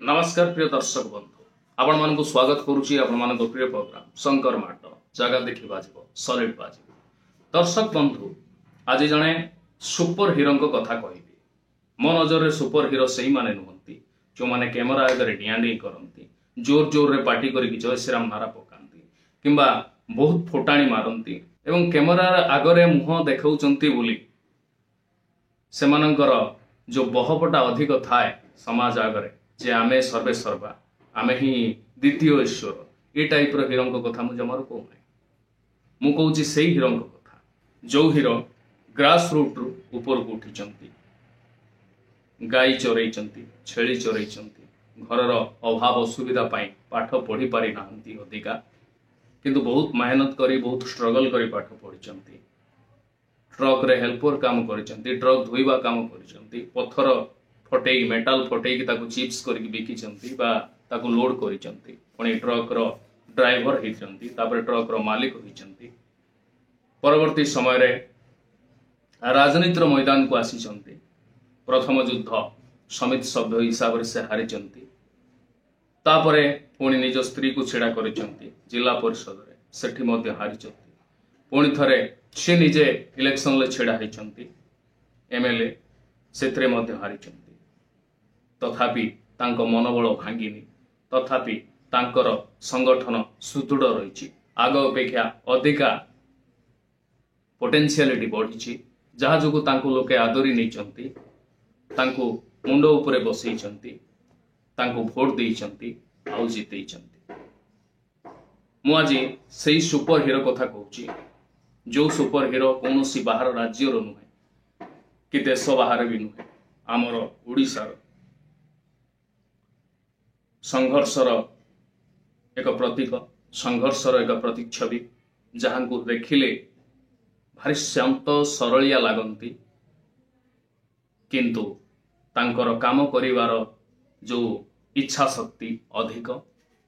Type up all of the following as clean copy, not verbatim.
नमस्कार प्रिय दर्शक बंधु आपण मानक स्वागत करुच्ची आपण मानक प्रिय प्रोग्राम शंकर माट जगह देखी बाजिबो सॉलिड बाजिबो। दर्शक बंधु आज जड़े सुपर हिरो कथा कहबी। मो नजर रे सुपर हिरो से माने नुहंती जो माने कैमरा आगे डिया डी करती, जोर जोर रे पार्टी करके जय श्रीराम नारा पकाती किंबा बहुत फोटाणी मारती एवं कैमरा आगरे मुह देखौचंती बोली सेमानंकर जो बहपटा अधिक थाए समाज आगरे जे आमे सर्वे सर्वा आमे ही द्वितीय ईश्वर ये टाइप रो हिरो कथा मु जमार कहूना। मु कहूची से हिरो कथा जो हिरो ग्रास रूट रु ऊपर को उठी, गाई चोरई छेली चोरई घरर अभाव असुविधा पाठ पढ़ी पारि नाहंती अधिका, किंतु बहुत मेहनत करी बहुत स्ट्रगल करी पाठ पढ़ी, ट्रक रे हेल्पर काम करिसेंती, ट्रक धोइबा काम करिसेंती, पत्थर फटेई मेटाल फटेई ताकू चिप्स करके बिकिसेंती बा ताकू लोड करिसेंती, पुणी ट्रक रो ड्राइवर होइसेंती, तापर ट्रक रो मालिक होइसेंती। परवर्ती समय रे राजनीतिर मैदान को आसीचंती। प्रथम युद्ध समिति सभ्य हिसाब से हारिचंती, तापरे पुणी निज स्त्री को छेड़ा करिसेंती जिला परिषद रे, सेठी मध्य हारिचंती। पुणी थरे से निजे इलेक्शन ले छेड़ा होइचंती एमएलए, सेत्रे मध्य हारिचंती। तथापि तांको मनोबल भांगिनी, तथापि तांकर संगठन सुदृढ़ रही, आग अपेक्षा अधिका पोटेंशियलिटी बढ़ी, जहाँ जो तांको लोके आदरी नहीं, तांको मुंड उपरे बसई, तांको भोट देइचंती आउ जितेइचंती। मु आज से सुपर हिरो कथा कहूची जो सुपर हिरो कौन सी बाहर राज्यर नुहे कि देश बाहर भी नुहे, आमर ओडिशार संघर्षर एक प्रतीक, संघर्षर एक प्रतीक छवि, जहां को देखिले भारी शांत सरलिया लागंती, किंतु तांकर काम करिवार जो इच्छा शक्ति अधिक,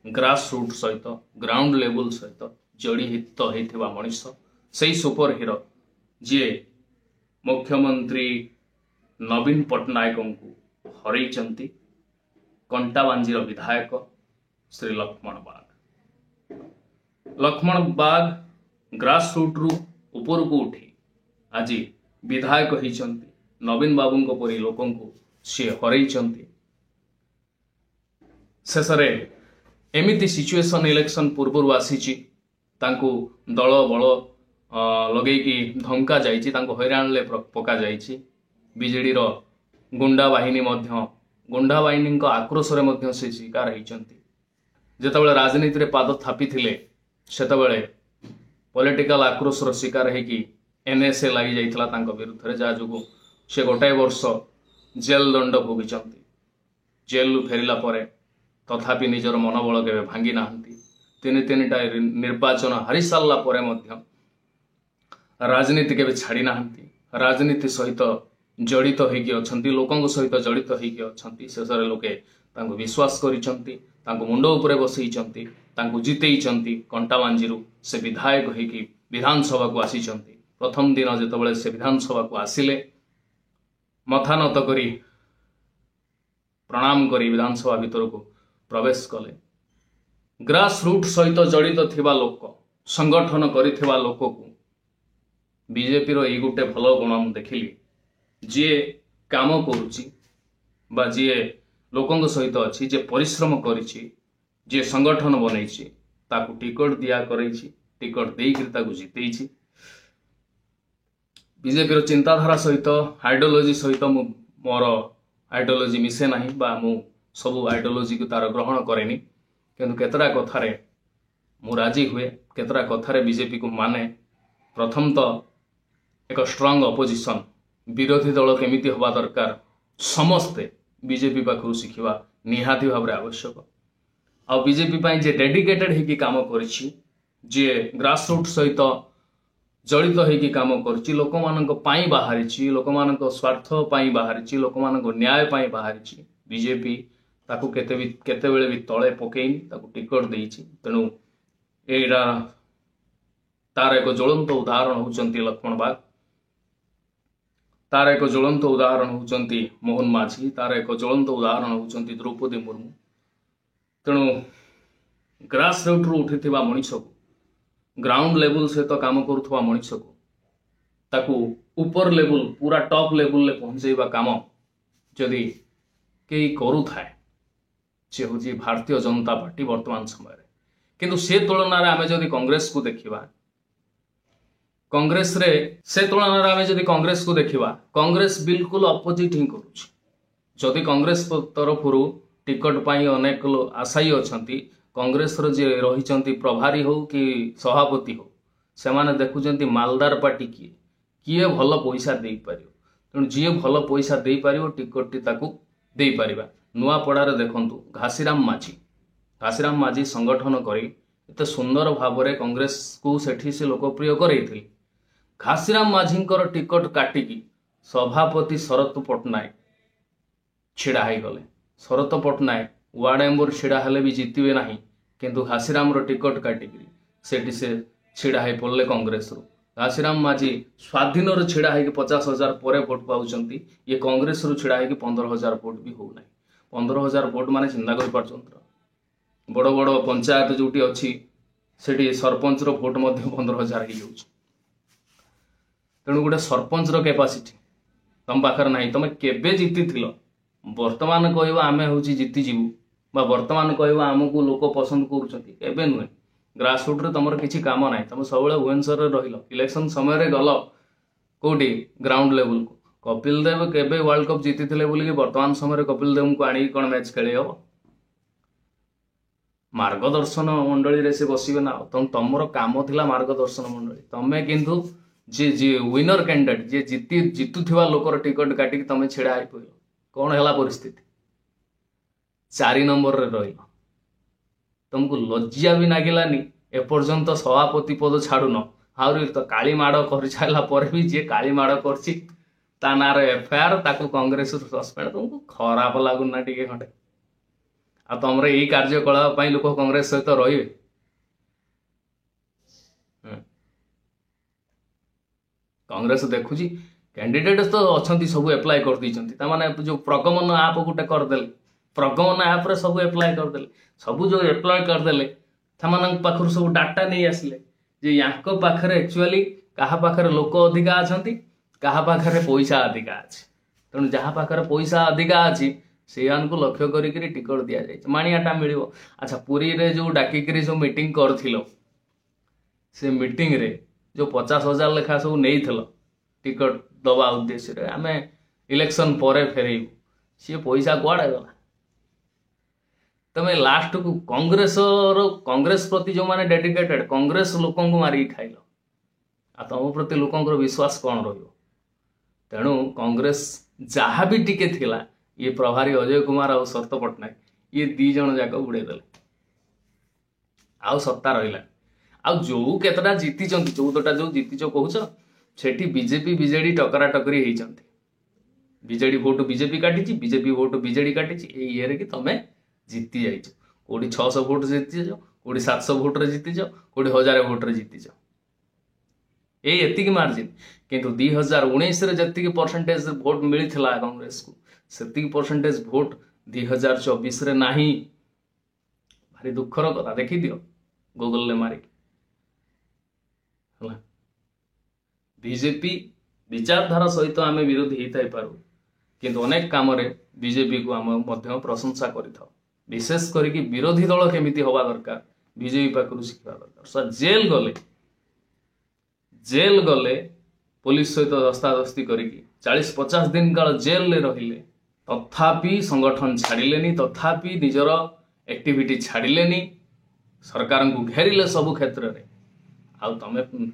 ग्रास रूट सहित ग्राउंड लेवल सहित जड़ित होइथिबा मनुष्य से सुपर हिरो जी मुख्यमंत्री नवीन पट्टनायक को हरई कंटाबांजीर विधायक श्री लक्ष्मण बाग ग्रास रूट रु ऊपर को उठी आज विधायक होइचंती। नवीन बाबू परी लोक सी हरई शेष एमिति सिचुएशन इलेक्शन पूर्व आसी दल बल लगेकी धंका जाइछि, तांको हैरान ले पका जाइछि। बीजेडी रो गुंडा बाहिनी आक्रोश रे से शिकार होइचंती। जेतेबेले राजनीति रे पाद थापी थिले सेतेबेले पॉलिटिकल आक्रोश रो शिकार हेकी एनएसए लागि जाइथिला तांको विरुद्ध रे, जा जुगु से गोटाए वर्ष जेल दंड भोगिचंती। जेल फेरिला परे तथापि निजर मनोबल केबे भांगी नाहंती। तीन निर्वाचन हारि सारला परे मध्य राजनीति केबे छाड़ी नाहंती। राजनीति सहित जड़ित होइकी अछंती, लोकंग सहित जड़ित होइकी अछंती। शेषरे लोके तांको विश्वास करिसंती, तांको मुंड उपरे बसैचंती, तांको जितेइचंती। कंटाबांजीरु से विधायक होइकी विधानसभा को आसीचंती। प्रथम दिन जेतेबेले से विधानसभा को आसिले, मथा नत करी प्रणाम करी विधानसभा भीतर को प्रवेश कले। ग्रास रूट सहित जड़ित थिबा लोक, संगठन करिथिबा लोक को बीजेपी रो एई गुटे भल गुण देखिली, जे काम करुची बा जे लोकंग सहित अच्छी, जे परिश्रम करिछि, जे संगठन बनैछि, ताकू टिकट दिया करैछि, टिकट देइकि ताकू जितेइछि। बीजेपी रो चिंताधारा सहित आइडियोलॉजी सहित मोर आइडियोलॉजी मिसे नाही बा मु सब आइडियोलॉजी को तार ग्रहण करेनी, किंतु केतरा कथारे मु राजी हुए, केतरा कथारे बीजेपी को माने। प्रथम तो एक स्ट्रांग अपोजिशन, विरोधी दल केमिति हवा दरकार समस्ते बीजेपी पाखु शिखिबा निहाती भाव आवश्यक। आ बीजेपी पाई जे डेडिकेटेड हेकी काम करिछि, जे ग्रास रूट सहित जड़ित होइकी काम करछि, लोकमानक पाई बाहरिछि, लोकमानक स्वार्थ पाई बाहरिछि, लोकमानक न्याय पाई बाहरिछि, बीजेपी ताकू केतेबेले भी तळे पकेइनी, ताकू टिकट देइछि। तेणु एटा तार एक ज्वलंत उदाहरण होउचंती लक्ष्मण बाग। तार एक ज्वलंत उदाहरण होउचंती मोहन माझी, तार एक ज्वलंत उदाहरण होउचंती द्रौपदी मुर्मू। तेणु ग्रास रूट रु उठिथिबा मनीष को, ग्राउंड लेवल सहित काम करुवा मनीष को ताकू ऊपर लेवल पूरा टॉप लेवल ले पहुंचेबा काम जदि कई करुथाए से हूँ भारतीय जनता पार्टी वर्तमान समय। किंतु से तुलन आम जदि कांग्रेस को देखा, कांग्रेस रे से तुलन आम जदि कांग्रेस को देखा, कांग्रेस बिल्कुल अपोजिट ही करुच्ची। जदि कांग्रेस तरफ टिकट पाई अनेक आशायी अच्छा, कांग्रेस जे रही प्रभारी हो कि सभापति हो, से माने देखुं मालदार पार्टी किए किए भल पैसा दे पार। तेणु जी भल पैसा दे पार टिकट टी ताकू दे पारिबा। नुआपड़ार देखंतु घासीराम माझी संगठन करी एते सुंदर भाव में कांग्रेस को सेठी से लोकप्रिय करैथिले। घासीराम माझींकर टिकट काटिकी सभापति शरत पट्टनायक छिड़ा हो गले। शरत पट्टनायक वार्ड मेंबर छिड़ा हेले भी जितबे नहीं, किंतु घासीराम टिकट काटिकी सेठी से छिड़ा हो पड़े कांग्रेस रु। घासीराम माझी स्वाधीन छिड़ा हो 50,000 पर भोट पाउचंती, ये कांग्रेस रु छिड़ा हो 15,000 भोट भी हो ना। 15,000 भोट माने चिंता कर पार्छंत। बड़ बड़ पंचायत जोटी अच्छी सेठी सरपंच रो भोट मध्य 15,000 हो जाउछ। तेणु गोटे सरपंच रो कैपेसिटी तुम पाखर नहीं, तुम केबे जीति थिलो। वर्तमान कहवा आम हूँ जीति जीवु बा वर्तमान कहवा आमको लोक पसंद कर नुहे। ग्रास रूट तुम किसी कम ना, तुम सब भुवनेश्वर रहिल, इलेक्शन समय गल कौटी ग्राउंड लेवल को। कपिल देव केबे वर्ल्ड कप जीति थे बोलिकी वर्तमान समय कपिल देव को आनी कौन मैच खेल हम? मार्गदर्शन मंडली रे से बसवे ना। तुम काम थिला मार्गदर्शन मंडली, तमें किंतु जे विनर कैंडिडेट जे जितुवा लोकर टिकट काटिक तमें छिड़ा हो पड़ल। कौन है परिस्थिति? 4 नंबर रे रहिल। तुमको लज्जा भी नागिलानी एपर्यंत सभापति पद छाड़ुन। आहरी तो काली माड़ कर सारा पर भी जी काली माड़ कर ना एफआईआर ताको कांग्रेस सस्पेंड। तुमको खराब लगुना टे खंडे? आ तुम यही कार्यकलाप लोक कांग्रेस सहित रे। कांग्रेस देखुची कैंडिडेट तो अच्छा सब एप्लाय कर देते माने जो प्रगमन आप गोटे करदे, प्रगमन आप रे सब एप्लाय करदे, सब जो एप्लाय करदे पाखर सब डाटा नहीं आसिले जे यांक पाखरे एक्चुअली कहा पाखरे लोक अधिका अछंती, कहा पाखरे पैसा अधिका अछि। तेणु जहाँ पाखरे पैसा अधिका अछि से को लक्ष्य करी टिकट दि जाए माणियाटा मिलिबो। अच्छा पुरी रे जो डाकिकी जो मीटिंग करथिलो, से मीटिंग रे जो 50,000 लेखा सब नहीं टिकट दबा उद्देश्य आम इलेक्शन पर फेरबू, सी पैसा कुआड़े गला? तमें लास्ट को कांग्रेस प्रति जो माने डेडिकेटेड कांग्रेस लोक मारिक खाइल, आ तुम प्रति लोकंर विश्वास कौन रहिबो? तेणु कांग्रेस जहाँ भी टिके थिला ये प्रभारी अजय कुमार और शरत पट्टनायक ये 2 जन जाक बुड़ेदेले। आउ सत्ता रहा आ जो केतटा जीति 14टा जो जीति कौच सेठी बीजेपी बीजेडी टकरा टकरी होती। बीजेडी भोट बीजेपी काटी, बीजेपी भोट बीजेडी काटी। ये कि तुम जीति जाइछ, कोटी 600 भोट जीति जाओ, कोटी 700 भोट रे जीति जाओ, कोटी 1000 भोट रे जीति जाओ। एतिक मार्जिन किंतु 2019 रे जतिक परसेंटेज भोट मिलता कांग्रेस को सेतिक परसेंटेज भोट 2024 रे नाही। भारी दुखर कथा, देखी दियो गूगल ले मारिक। बीजेपी विचारधारा सहित आम विरोधी होता पारू, किंतु अनेक काम रे बीजेपी को आम प्रशंसा करिथाउ। विशेष करके विरोधी दल केमिति हवा दरकार बीजेपी पाखु शिखा दरकार। जेल गले पुलिस सहित दस्तादस्ती करिकी 40-50 दिन काल जेल ले रहिले, तथापि संगठन छाड़िलेनी, तथापि निजर एक्टिविटी छाड़िलेनी, सरकार को घेरिले सबु क्षेत्र में। आउ तमें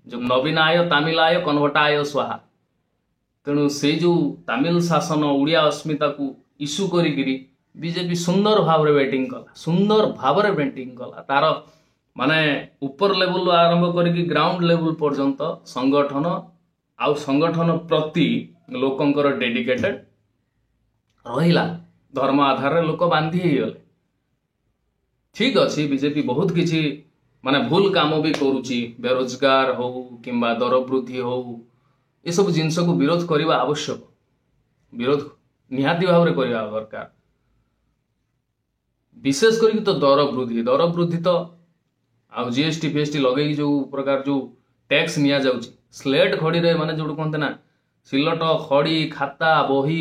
जो नवीन आय तामिल आय कन्वर्ट आय स्वाहा। तेणु से जो तामिल शासन ओडिया अस्मिता को इश्यू करी बीजेपी सुंदर भाव में बैटिंग कला, सुंदर भाव में बैटिंग कला। तार माने ऊपर लेवल आरंभ करी ग्राउंड लेवल पर्यंत संगठन आउ संगठन प्रति लोकंकर डेडिकेटेड रहिला। धर्म आधार लोक बांधी गले। ठीक अच्छे बीजेपी बहुत किसी माने भूल काम भी करुची, बेरोजगार हो किंबा दर वृद्धि हो ये सब जिनस को विरोध करने आवश्यक विरोध निहाती भाव में करने दरकार विशेष करी तो दर वृद्धि तो आ जीएसटी फीएसटी लगे जो प्रकार जो टैक्स निया जाउची स्लेट खड़ी रे माने जो कहते ना सिलट खड़ी खाता बही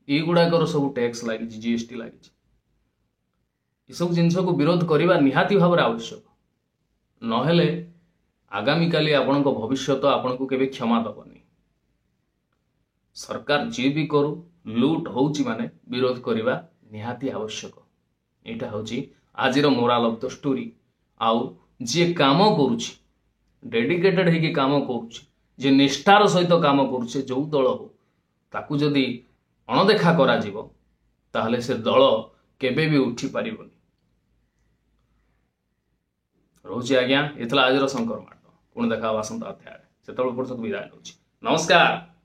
युड़ाकर सब टैक्स लगी जीएसटी लगी ये सब जिनस को विरोध करने निहाती भाव में आवश्यक नहेले आगामी काली आपण भविष्य आपण को केबे क्षमा दबनी सरकार जी भी करू लूट होउची माने विरोध करने निहाती आवश्यक यहाँ हूँ आज मोराल ऑफ द स्टोरी आउ जी काम करुच्ची डेडिकेटेड होगी काम करुच्ची निष्ठार सहित काम करुचे जो दल हो ताकू जदि अणदेखा करा जीवो ताहले से दल केबे भी उठी पारिबनी रोची आज्ञा ये आज शंकर माट पुणी देखा आसंता अध्याय से पर्यंत विदाय नमस्कार।